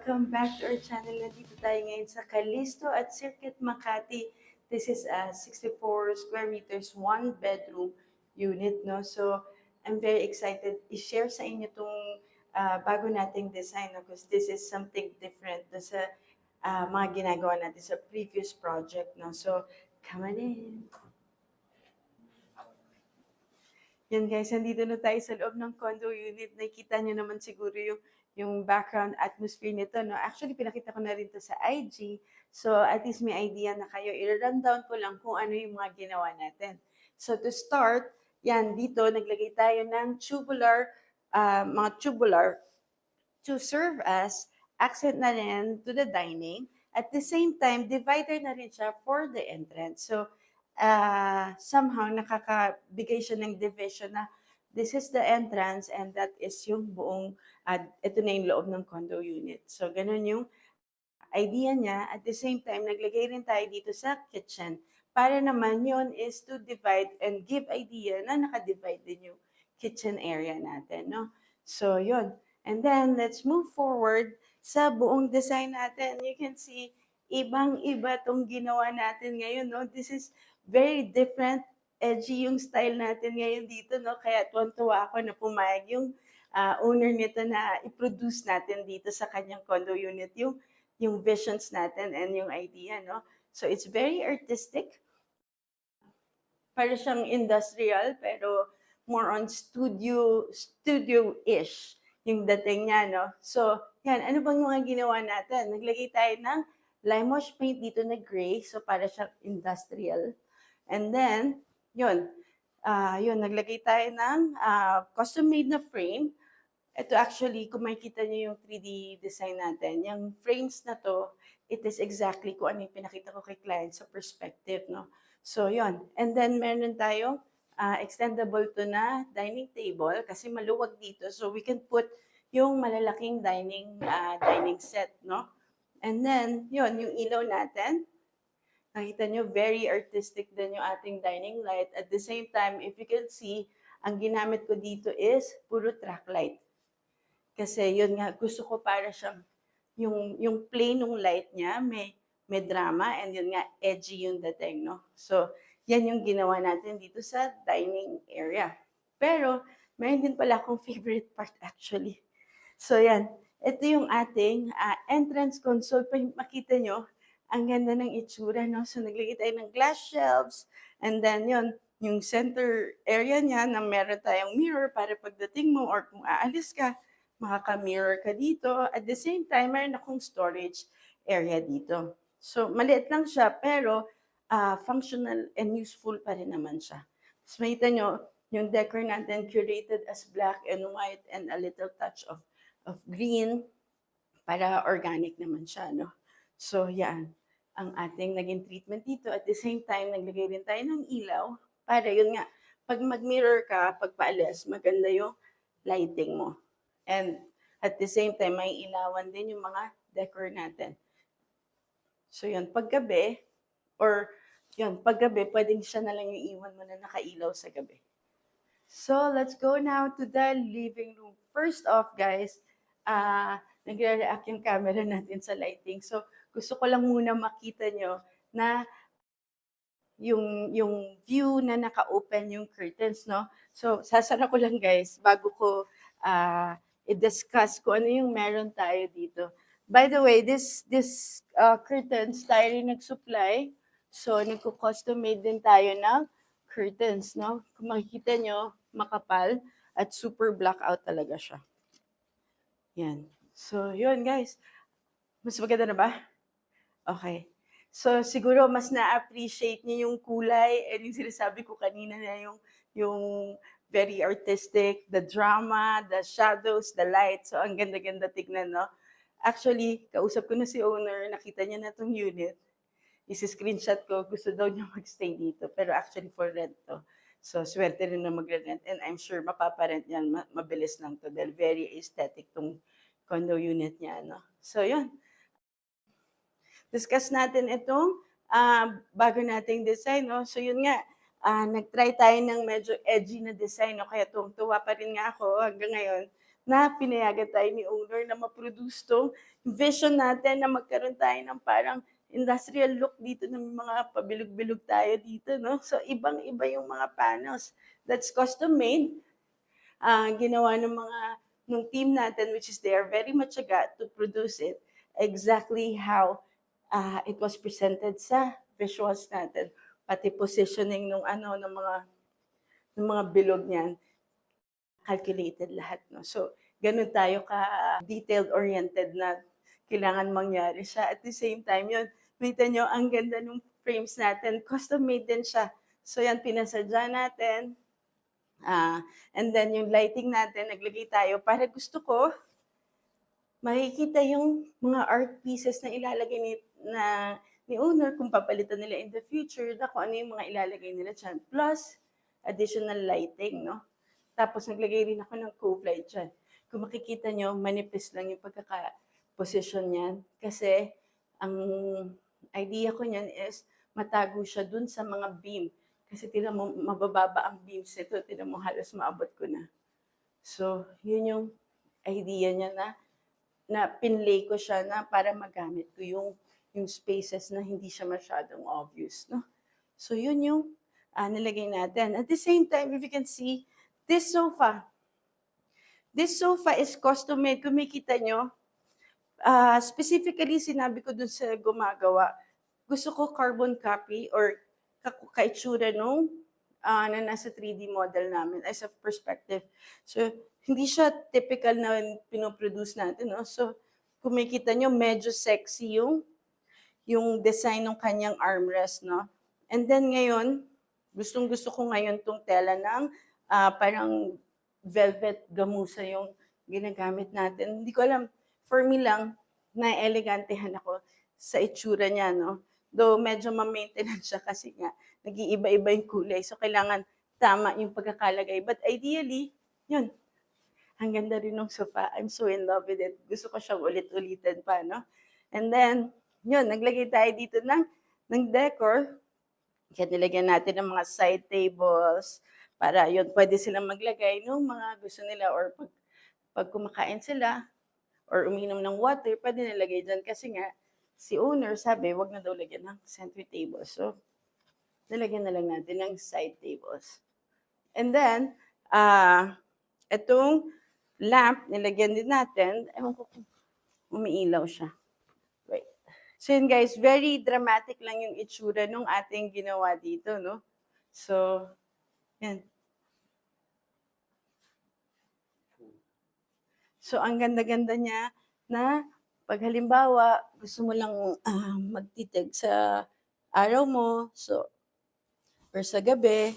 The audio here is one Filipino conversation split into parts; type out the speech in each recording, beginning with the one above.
Welcome back to our channel. Nandito tayo ngayon sa Callisto at Circuit Makati. This is a 64 square meters, one bedroom unit, no? So, I'm very excited i-share sa inyo itong bago nating design, no? Because this is something different do sa mga ginagawa natin sa previous project, no? So, come on in. Yan guys, nandito na tayo sa loob ng condo unit. Nakikita nyo naman siguro yung background atmosphere nito. No? Actually, pinakita ko na rin to sa IG. So, at least may idea na kayo. I-rundown ko lang kung ano yung mga ginawa natin. So, to start, yan, dito, naglagay tayo ng mga tubular to serve as accent na rin to the dining. At the same time, divider na rin siya for the entrance. So, somehow nakakabigay siya ng division na this is the entrance and that is yung buong, ito na yung loob ng condo unit. So, ganun yung idea niya. At the same time, naglagay rin tayo dito sa kitchen. Para naman yun is to divide and give idea na nakadivide din yung kitchen area natin, no? So, yun. And then, let's move forward sa buong design natin. You can see, ibang-iba tong ginawa natin ngayon, no? This is very different, edgy yung style natin ngayon dito, no? Kaya tuwan-tuwa ako na pumayag yung owner nito na i-produce natin dito sa kanyang condo unit yung visions natin and yung idea, no? So it's very artistic. Para siyang industrial, pero more on studio-ish yung dating niya, no? So, yan, ano bang mga ginawa natin? Naglagay tayo ng lime wash paint dito na gray, so para siyang industrial. And then, naglagay tayo ng custom-made na frame. Ito actually, kung makikita niyo yung 3D design natin, yung frames na to, it is exactly kung ano yung pinakita ko kay client sa perspective, no? So, yun. And then, meron tayong extendable to na dining table kasi maluwag dito. So, we can put yung malalaking dining set, no? And then, yun, yung ilaw natin, nakita nyo, very artistic din yung ating dining light. At the same time, if you can see, ang ginamit ko dito is puro track light. Kasi yun nga, gusto ko para siyang, yung plain ng light niya, may drama, and yun nga, edgy yung dating, no? So, yan yung ginawa natin dito sa dining area. Pero, mayroon din pala akong favorite part actually. So, yan. Ito yung ating entrance console. Makita nyo, ang ganda ng itsura, no? So, naglagay tayo ng glass shelves, and then yun, yung center area niya na meron tayong mirror para pagdating mo or kung aalis ka, makaka-mirror ka dito. At the same time, meron akong storage area dito. So, maliit lang siya, pero functional and useful pa rin naman siya. Tapos makita nyo, yung decor natin curated as black and white and a little touch of green para organic naman siya, no? So, yan ang ating naging treatment dito. At the same time, naglagay rin tayo ng ilaw para yun nga, pag mag-mirror ka, pag paalis, maganda yung lighting mo. And at the same time, may ilawan din yung mga decor natin. So yun, paggabi, pwedeng siya na lang yung iwan mo na nakailaw sa gabi. So let's go now to the living room. First off, guys, nagre-react yung camera natin sa lighting. So gusto ko lang muna makita nyo na yung view na naka-open yung curtains, no? So sasara ko lang, guys, bago ko i-discuss kung ano yung meron tayo dito. By the way, this curtains tayo rin nag-supply. So, nagko-custom made din tayo ng curtains, no? Kung makikita nyo, makapal at super blackout talaga siya. Yan. So, yun guys. Mas maganda na ba? Okay. So, siguro mas na-appreciate niyo yung kulay and yung sinasabi ko kanina na yung very artistic, the drama, the shadows, the light. So, ang ganda-ganda tignan, no? Actually, kausap ko na si owner, nakita niya na itong unit. Isi-screenshot ko, gusto daw niya magstay dito. Pero actually, for rent to. So, swerte rin na magre-rent. And I'm sure mapaparent yan, mabilis lang to. Dahil very aesthetic tong condo unit niya, no? So, yun. Discuss natin itong bago nating design, no? So, yun nga, nag-try tayo ng medyo edgy na design, no? Kaya tuwa pa rin nga ako hanggang ngayon na pinayagan tayo ni owner na ma-produce 'tong vision natin na magkaroon tayo ng parang industrial look dito ng mga pabilog-bilog tayo dito 'no. So ibang-iba yung mga panels. That's custom made, ginawa nung team natin which is they are very matyaga to produce it exactly how, it was presented sa visuals natin. Pati positioning nung ano, ng mga bilog niyan, calculated lahat 'no. So, gano'n tayo ka-detailed oriented na kailangan mangyari siya. At the same time 'yun, makita niyo ang ganda nung frames natin, custom made din siya. So 'yan pinasadya natin, and then yung lighting natin naglagay tayo para gusto ko makikita yung mga art pieces na ilalagay ni owner kung papalitan nila in the future na kung ano yung mga ilalagay nila diyan. Plus, additional lighting, no? Tapos naglagay rin ako ng cove light diyan. Kung makikita nyo, manipis lang yung pagkaka-position niyan. Kasi ang idea ko niyan is matago siya dun sa mga beam. Kasi tingnan mo, mabababa ang beams nito. Tingnan mo, halos maabot ko na. So, yun yung idea niya na pinlay ko siya na para magamit ko yung spaces na hindi siya masyadong obvious, no? So, yun yung nilagay natin. At the same time, if you can see, this sofa is custom made. Kung makita nyo, specifically sinabi ko dun sa gumagawa, gusto ko carbon copy or kaitsura nung na nasa 3D model namin as a perspective. So, hindi siya typical na pinoproduce natin, no? So, kung makita nyo, medyo sexy yung design ng kanyang armrest, no? And then ngayon, gustong-gusto ko ngayon tong tela ng parang velvet gamusa yung ginagamit natin. Hindi ko alam, for me lang, na-elegantehan ako sa itsura niya, no? Though medyo ma-maintenance siya kasi nga, nag-iiba-iba yung kulay. So, kailangan tama yung pagkakalagay. But ideally, yun, ang ganda rin ng sofa. I'm so in love with it. Gusto ko siyang ulit-ulitin pa, no? And then, yun, naglagay tayo dito ng decor. Kaya nilagyan natin ng mga side tables para yun, pwede silang maglagay ng mga gusto nila or pag kumakain sila or uminom ng water, pwede nilagay dyan. Kasi nga, si owner sabi, wag na daw lagyan ng center table. So, nilagyan na lang natin ng side tables. And then, itong lamp, nilagyan din natin. Ewan ko kung umiilaw siya. Wait. So yun guys, very dramatic lang yung itsura nung ating ginawa dito, no? So, yan. So, ang ganda-ganda niya na pag halimbawa, gusto mo lang magtitig sa araw mo, so, or sa gabi,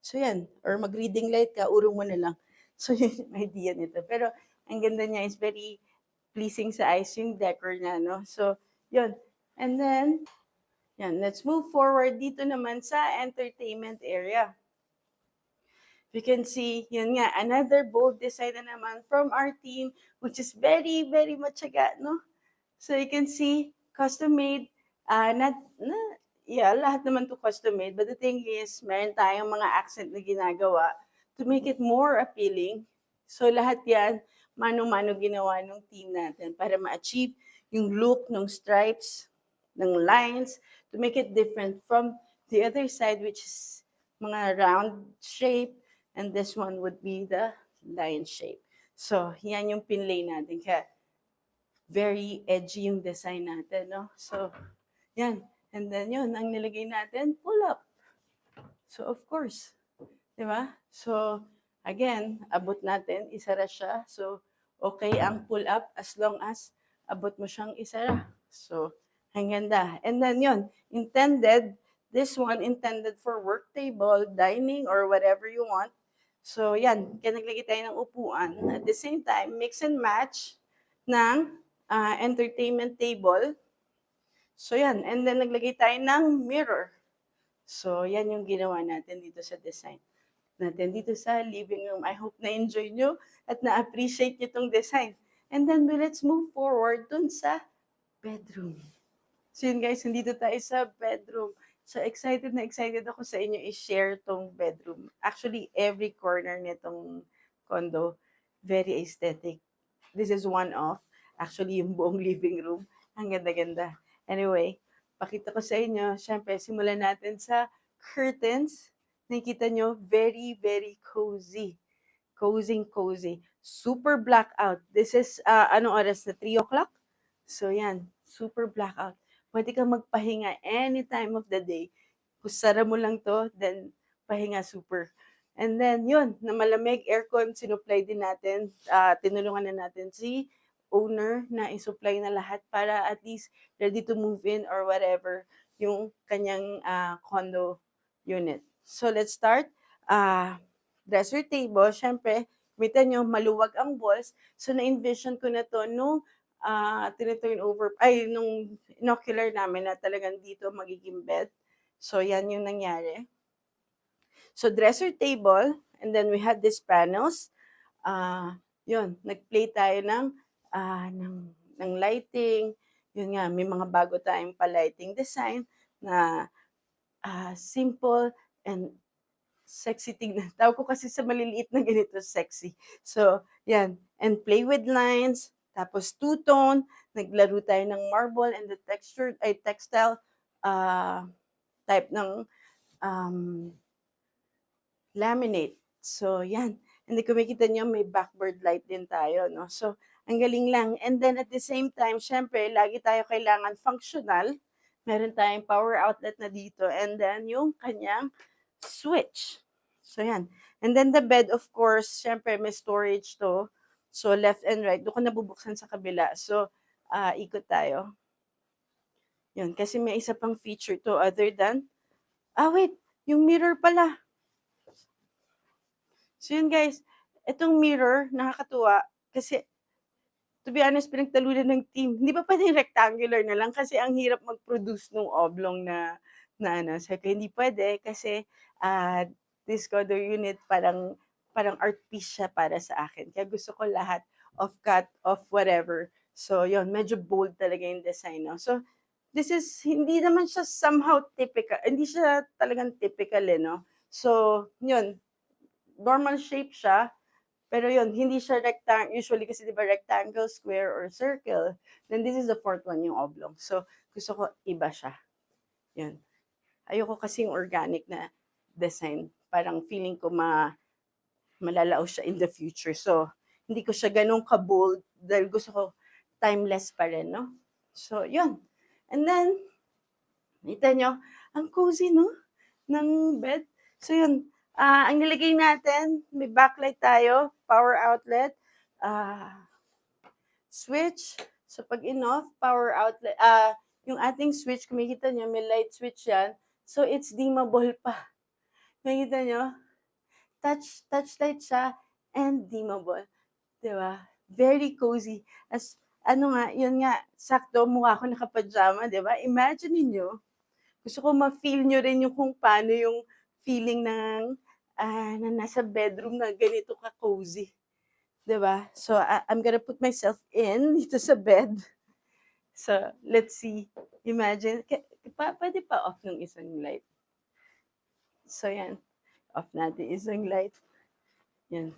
so yan, or mag-reading light ka, urong mo na lang. So, yun yung idea nito. Pero, ang ganda niya is very pleasing sa eyes yung decor niya, no? So, yun. And then, yan, let's move forward dito naman sa entertainment area. You can see, yun nga, another bold design na naman from our team, which is very, very matyaga, no? So, you can see, custom made, lahat naman to custom made, but the thing is, meron tayong mga accent na ginagawa to make it more appealing. So, lahat yan, mano-mano ginawa ng team natin para ma-achieve yung look ng stripes, ng lines, to make it different from the other side, which is mga round shape, and this one would be the line shape. So, yan yung pinlay natin. Kaya, very edgy yung design natin, no? So, yan. And then yun, ang nilagay natin, pull up. So, of course, di ba? So, again, abot natin, isara siya. So, okay ang pull up as long as abot mo siyang isara. So, ang ganda. And then yun, this one intended for work table, dining, or whatever you want. So, yan, kaya naglagay tayo ng upuan. At the same time, mix and match ng entertainment table. So, yan. And then, naglagay tayo ng mirror. So, yan yung ginawa natin dito sa design natin dito sa living room. I hope na-enjoy nyo at na-appreciate nyo itong design. And then, let's move forward dun sa bedroom. So, yun guys, nandito tayo sa bedroom. So, excited na excited ako sa inyo i-share tong bedroom. Actually, every corner nitong condo very aesthetic. This is one of, actually, yung buong living room. Ang ganda-ganda. Anyway, pakita ko sa inyo, syempre, simulan natin sa curtains. Nakikita nyo, very, very cozy. Cozy. Super blackout. This is, anong oras na? 3 o'clock? So, yan. Super blackout. Pwede kang magpahinga any time of the day. Kung sara mo lang to, then pahinga super. And then, yun, na malamig, aircon, sinupply din natin. Tinulungan na natin si owner na isupply na lahat para at least ready to move in or whatever yung kanyang condo unit. So, let's start. Dresser table, syempre, kita nyo, maluwag ang walls. So, na-envision ko na to nung tiniturn over, nung inocular namin na talagang dito magiging bed. So, yan yung nangyari. So, dresser table, and then we had these panels. Yun, nag-play tayo ng lighting. Yun nga, may mga bago tayong pa-lighting design na simple and sexy tignan. Tawag ko kasi sa maliliit na ganito, sexy. So, yan. And play with lines. Tapos two-tone. Naglaro tayo ng marble and the textile type ng laminate. So, yan. And then kung makikita nyo, may backboard light din tayo, no? So, ang galing lang. And then at the same time, syempre, lagi tayo kailangan functional. Meron tayong power outlet na dito. And then yung kanyang switch. So, yan. And then the bed, of course, syempre, may storage to. So, left and right. Doon ko nabubuksan sa kabila. So, ikot tayo. Yun. Kasi may isa pang feature to other than, wait, yung mirror pala. So yun guys, itong mirror, nakakatuwa, kasi to be honest, pinagtalunan ng team. Hindi ba pwedeng rectangular na lang kasi ang hirap mag-produce ng oblong na ano. So, hindi pwede kasi this condo unit parang art piece siya para sa akin. Kaya gusto ko lahat of cut, of whatever. So, yun, medyo bold talaga yung design. No? So, this is, hindi naman siya somehow typical. Hindi siya talagang typical, no? So, yun, normal shape siya, pero yun, hindi siya rectangle. Usually kasi di ba rectangle, square, or circle. Then this is the fourth one, yung oblong. So, gusto ko iba siya. Yun. Ayoko kasi yung organic na design. Parang feeling ko malalao siya in the future. So, hindi ko siya ganun ka-bold dahil gusto ko timeless pa rin, no? So, yun. And then, kita nyo, ang cozy, no? Ng bed. So, yun. Ang nilagay natin, may backlight tayo, power outlet, switch. So, pag in-off, power outlet, yung ating switch, kumikita nyo, may light switch yan. So, it's dimmable pa. Makikita nyo? Touch light siya and dimmable. Diba? Very cozy. As, yun nga, sakto, mukha ako nakapajama, diba? Imagine niyo, gusto ko ma-feel nyo rin yung kung paano yung feeling ng na nasa bedroom na ganito ka-cozy. Diba? So, I'm gonna put myself in dito sa bed. So, let's see. Imagine, pwede pa off ng isang light. So, yan. Off natin isang light. Yan.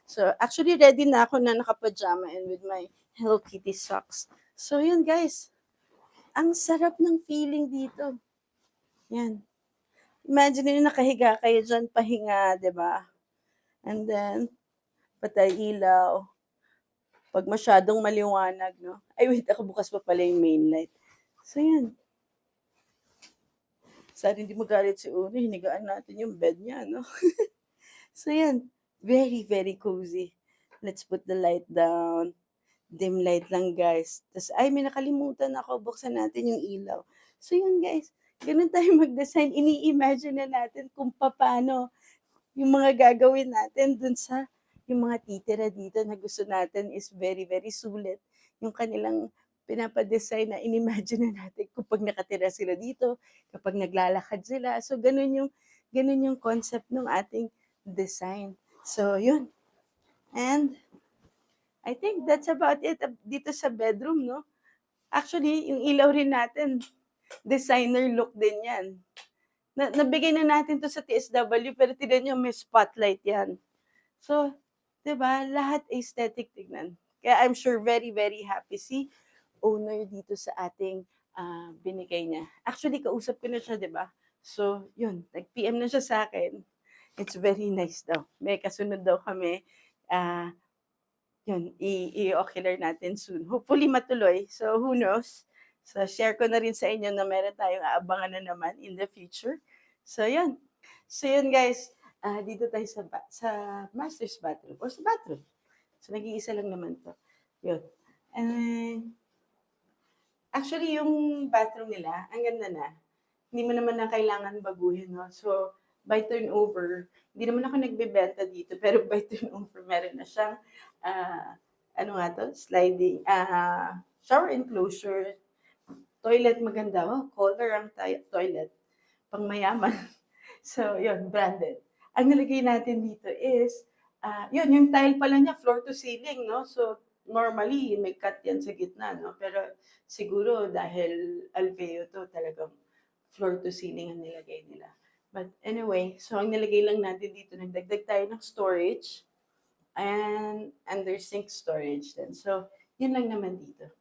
So, actually, ready na ako na nakapajama and with my Hello Kitty socks. So, yun guys. Ang sarap ng feeling dito. Yan. Imagine nyo nakahiga kayo dyan, pahinga, di ba? And then, patay ilaw. Pag masyadong maliwanag, no? Ay, wait, ako bukas pa pala yung main light. So, yan. Sana hindi magalit si Uri, hinigaan natin yung bed niya, no? So, yan. Very, very cozy. Let's put the light down. Dim light lang, guys. Tapos, may nakalimutan ako. Buksan natin yung ilaw. So, yun, guys. Ganun tayo mag-design. Ini-imagine na natin kung paano yung mga gagawin natin dun sa yung mga titira dito na gusto natin is very, very sulit. Yung kanilang pinapadesign na inimagine na natin kung pag nakatira sila dito, kapag naglalakad sila. So, ganun yung concept ng ating design. So, yun. And, I think that's about it dito sa bedroom, no? Actually, yung ilaw rin natin, designer look din yan. Nabigay na natin to sa TSW, pero tignan nyo, may spotlight yan. So, 'Di ba, lahat aesthetic tignan. Kaya I'm sure very, very happy si owner dito sa ating, binigay niya. Actually kausap ko na siya, 'di ba? So, 'yun, nag-PM na siya sa'kin. It's very nice daw. May kasunod daw kami, ah, 'yun, i-o-ocular natin soon. Hopefully matuloy. So, who knows? So, share ko na rin sa inyo na meron tayong aabangan na naman in the future. So, 'yun. So, 'yun guys, dito tayo sa master's bathroom or sa bathroom. So, nag-iisa lang naman 'to, 'yun. And actually yung bathroom nila ang ganda na. Hindi mo naman na kailangan baguhin 'no. So, by turnover, hindi naman ako nagbebenta dito pero by turnover meron na siyang, ah, ano nga 'to, sliding, shower enclosure, toilet maganda, color ang toilet, pangmayaman. So, 'yun, branded. Ang nilagay natin dito is, 'yun yung tile pala niya floor to ceiling 'no. So, normally may cut 'yan sa gitna 'no, pero siguro dahil Alveo 'to talagang floor to ceiling ang nilagay nila. But anyway, so ang nilagay lang natin dito, nagdagdag tayo ng storage and under sink storage din. So, 'yun lang naman dito.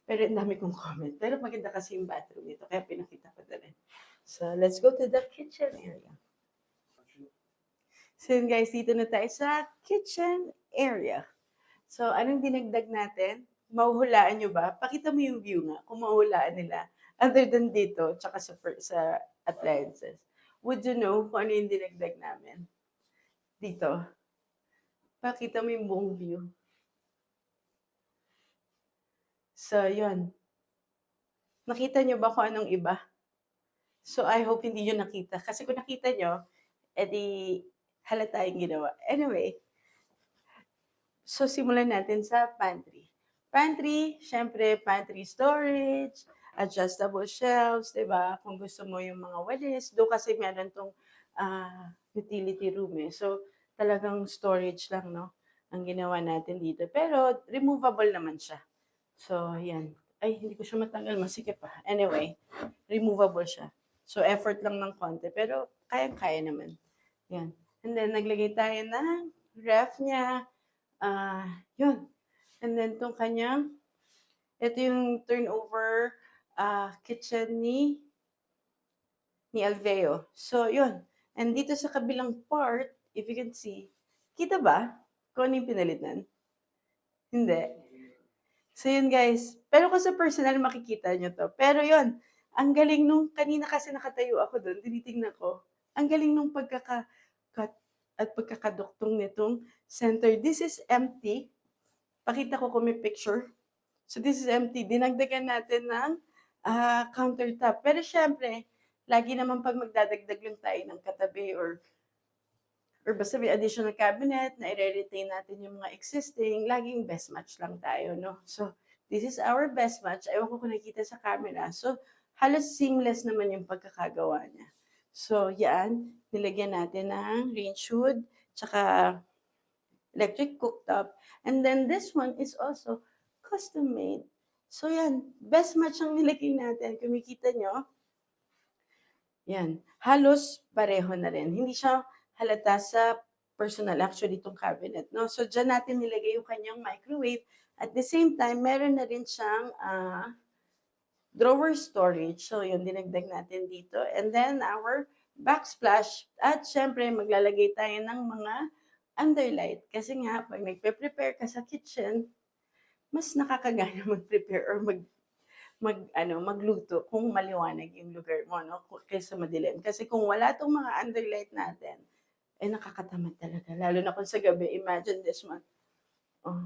Pero ang dami kong comment. Pero maganda kasi yung bathroom nito kaya pinakita ko na rin. So, let's go to the kitchen area. So yun guys, dito na tayo sa kitchen area. So anong dinagdag natin? Mahuhulaan nyo ba? Pakita mo yung view nga, kung mahuhulaan nila. Other than dito, tsaka sa appliances. Would you know kung ano yung dinagdag namin? Dito. Pakita mo yung buong view. So, yun. Nakita nyo ba kung anong iba? So, I hope hindi nyo nakita. Kasi kung nakita nyo, edi halata yung ginawa. Anyway, so simulan natin sa pantry. Pantry, syempre pantry storage, adjustable shelves, 'di ba? Kung gusto mo yung mga walis, do kasi meron tong utility room eh. So talagang storage lang, no? Ang ginawa natin dito. Pero removable naman siya. So, yan. Ay, hindi ko siya matanggal. Masikip pa. Anyway, removable siya. So, effort lang ng konti. Pero, kayang-kaya naman. Yan. And then, naglagay tayo ng ref niya. Yun. And then, itong kanyang, ito yung turnover kitchen ni Alveo. So, yun. And dito sa kabilang part, if you can see, kita ba kung ano yung pinalitan? Hindi. So, yun guys. Pero kung sa personal, makikita nyo to. Pero yun, ang galing nung, kanina kasi nakatayo ako doon, tinitingnan ko, ang galing nung pagkaka-cut at pagkakaduktong nitong center. This is empty. Pakita ko kung may picture. So, this is empty. Dinagdagan natin ng countertop. Pero syempre, lagi naman pag magdadagdag lang tayo ng katabi or basta may additional cabinet na i-retain natin yung mga existing, laging best match lang tayo, no? So, this is our best match. Ewan ko kung nakita sa camera. So, halos seamless naman yung pagkakagawa niya. So, yan. Nilagyan natin ng range hood, tsaka electric cooktop. And then this one is also custom made. So, yan. Best match ang nilagay natin. Kung makita nyo, yan. Halos pareho na rin. Hindi siya halata sa personal, actually, itong cabinet. No? So, dyan natin nilagay yung kanyang microwave. At the same time, meron na rin siyang drawer storage. So, yun, dinagdag natin dito. And then, our backsplash. At syempre, maglalagay tayo ng mga underlight. Kasi nga, pag nagpe-prepare ka sa kitchen, mas nakakagana mag-prepare or magluto kung maliwanag yung lugar mo, no? Kaysa madilim. Kasi kung wala tong mga underlight natin, nakakatamad talaga. Lalo na kung sa gabi, imagine this one. Oh.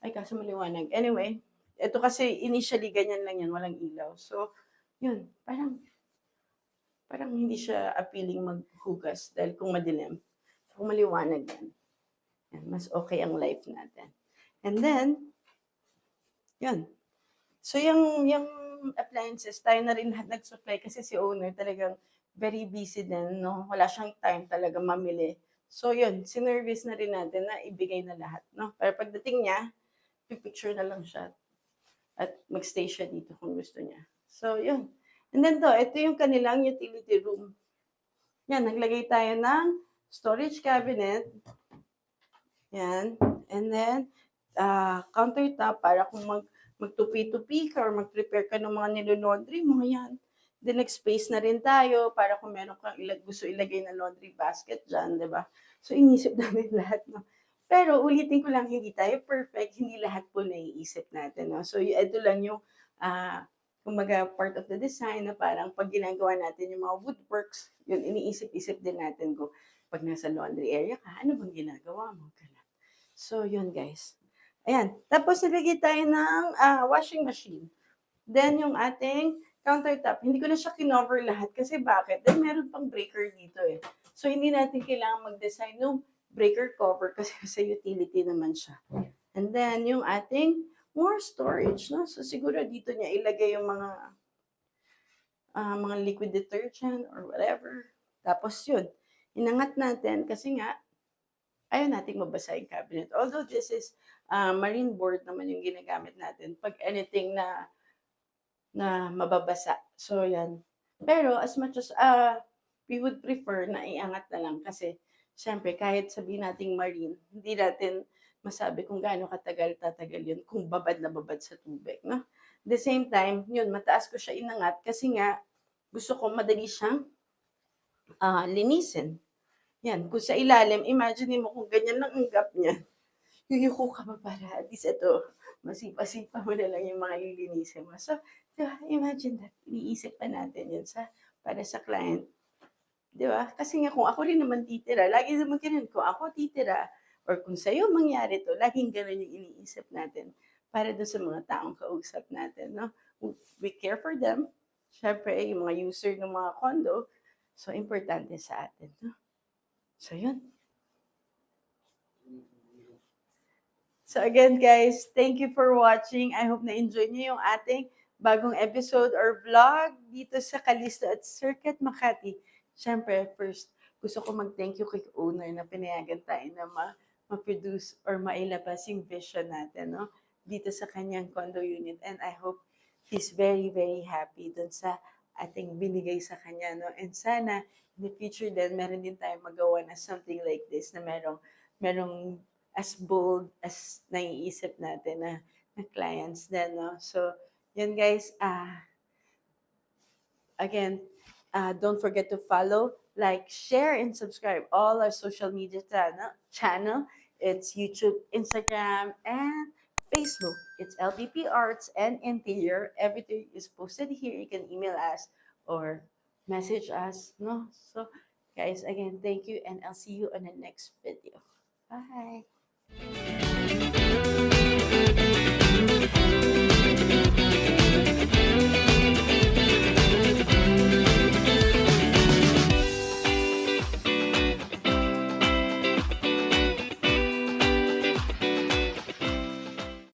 Ay, kaso maliwanag. Anyway, ito kasi initially ganyan lang yan, walang ilaw. So, yun, parang hindi siya appealing maghugas dahil kung madilim. So, kung maliwanag yan, mas okay ang life natin. And then, yun. So, yung appliances, tayo na rin nag-supply kasi si owner talagang very busy din, no? Wala siyang time talaga mamili. So, yun, sinervice na rin natin na ibigay na lahat, no? Pero pagdating niya, pipicture na lang siya at magstay siya dito kung gusto niya. So, yun. And then ito yung kanilang utility room. Yan, naglagay tayo ng storage cabinet. Yan. And then, countertop para kung magtupi-tupi ka or mag-prepare ka ng mga nilo-laundry mo, yan. Then, nag-space na rin tayo para kung meron kang gusto ilagay na laundry basket dyan, di ba? So, inisip namin lahat, no? Pero, ulitin ko lang, hindi tayo perfect, hindi lahat po naiisip natin, no? So, ito lang yung, kumaga, part of the design na parang pag ginagawa natin yung mga woodworks, yun, iniisip-isip din natin kung pag nasa laundry area ka, ano bang ginagawa mo? Ganun. So, yun guys. Ayan. Tapos, nilagay tayo ng washing machine. Then, yung ating countertop, hindi ko na siya kinover lahat kasi bakit? Then, meron pang breaker dito eh. So, hindi natin kailangan mag-design ng breaker cover kasi sa utility naman siya. And then, yung ating more storage, no? So, siguro dito niya ilagay yung mga liquid detergent or whatever. Tapos, yun. Inangat natin kasi nga, ayaw nating mabasa yung cabinet. Although this is marine board naman yung ginagamit natin pag anything na mababasa. So, yan. Pero as much as we would prefer na iangat na lang kasi syempre kahit sabihin nating marine, hindi natin masabi kung gaano katagal tatagal yun kung babad na babad sa tubig. No? At the same time, yun, mataas ko siya inangat kasi nga gusto ko madali siyang linisin. Yan, kung sa ilalim, imagine mo kung ganyan lang ang gap niya. Yuyuko ka pa para at least ito, masipa-sipa mo na lang yung mga lilinisin mo. So, di ba, imagine that, iniisip pa natin yun para sa client. Di ba? Kasi nga kung ako rin naman titira, lagi naman ganun, kung ako titira, or kung sa'yo mangyari to, laging ganun yung iniisip natin para doon sa mga taong kausap natin. No? We care for them. Siyempre, yung mga user ng mga condo, so importante sa atin. No? So, yun. So again guys, thank you for watching. I hope na-enjoy niyo yung ating bagong episode or vlog dito sa Callisto at Circuit Makati. Siyempre, first, gusto ko mag-thank you kay owner na pinayagan tayo na ma-produce or mailabas yung vision natin, no? Dito sa kanyang condo unit. And I hope he's very, very happy dun sa ating binigay sa kanya, no? And sana, in the future din, meron din tayo magawa na something like this na merong as bold as naiisip natin na clients din, no? So, yun guys, again, don't forget to follow, like, share, and subscribe all our social media channel. It's YouTube, Instagram, and Facebook. It's LPP Arts and Interior. Everything is posted here. You can email us or message us, no? So, guys, again, thank you, and I'll see you on the next video. Bye!